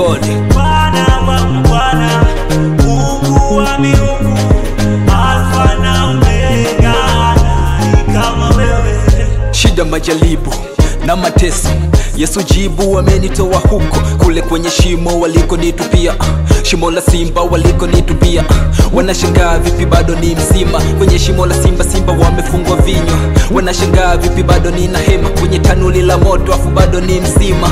God. Bwana wa Bwana, Mungu wa miungu, Alfa na Omega, nani kama wewe? Shida, majaribu na mateso, Yesu jibu amenitoa huko. Kule kwenye shimo waliko nitupia, shimo la simba waliko nitupia. Wanashangaa vipi bado ni mzima, kwenye shimo la simba, simba wamefungwa vinywa. Wanashangaa vipi bado nina hema, kwenye tanuli la moto afu bado ni mzima.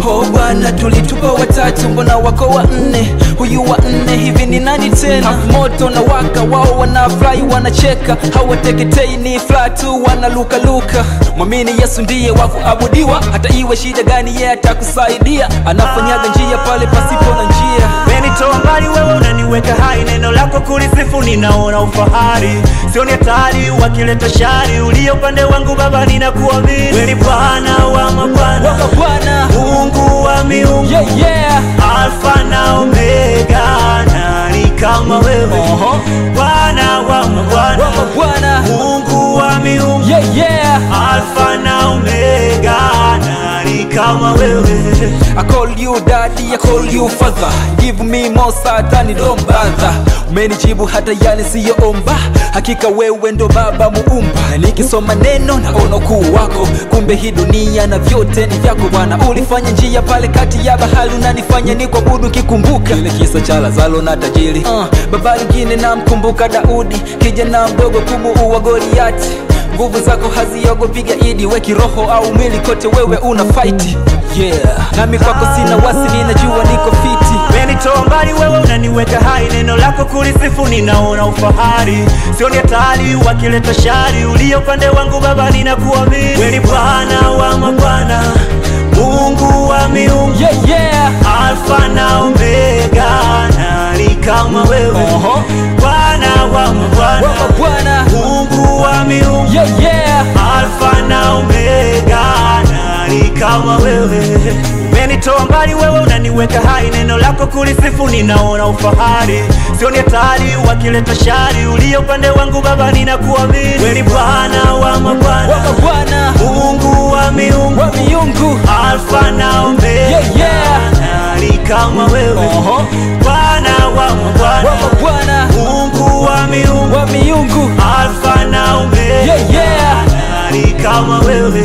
Oh Bwana, tulitupa watatu, mbona wako wanne? Huyu wa nne hivi ni nani tena? Hafu moto na waka, wao wanafurahi wanacheka, hawateketei ni flat tu wanaluka luka. Mwamini Yesu ndiye wa kuabudiwa, hata iwe shida gani yeye atakusaidia. Anafanyaga njia pale pasipo na njia. Umenitoa mbali wewe unaniweka hai, neno lako kulisifu ninaona ufahari. Sioni hatari wakileta shari, uliye upande wangu Baba ninakuamini. Wewe ni Bwana wa mabwana, Mungu wa miungu, yeah, yeah. Alfa na Omega, nani kama wewe? Bwana wa mabwana, Mungu wa miungu, yeah, yeah. Alfa na Omega, nani kama wewe? I call you daddy, I call you father. Give me more Satan, don't bother. Umenijibu hata yale siyoomba, hakika wewe ndo Baba muumba. Nikisoma neno naona ukuu wako, kumbe hii dunia na vyote ni vyako Bwana. Ulifanya njia pale kati ya bahari, unanifanya nikuabudu kikumbuka ile kisa cha Lazaro na tajiri. Baba lingine namkumbuka Daudi, kijana mdogo kumuua Goliati. Nguvu zako haziogopi gaidi, we kiroho au mwili kote wewe una fight. Yeah, nami kwako sina wasi, ninajua niko fiti. Umenitoa mbali wewe unaniweka hai, neno lako kulisifu ninaona ufahari. Sioni hatari wakileta shari, uliye upande wangu Baba ninakuamini. Wewe ni Bwana wa mabwana, Mungu wa miungu, yeah, yeah. Alfa na Omega, nani kama wewe? Bwana wa mabwana, Mungu wa miungu, yeah, yeah. Alfa na Omega, nani kama wewe? Umenitoa mbali wewe unaniweka hai, neno lako kulisifu ninaona ufahari. Sioni hatari wakileta shari, uliye upande wangu Baba ninakuamini. Wewe ni Bwana wa mabwana, Mungu wa miungu, Alfa na Omega, yeah, yeah. nani kama wewe? Bwana wa mabwana, Mungu wa miungu, Miungu, Alfa na Omega, yeah, yeah. nani kama wewe?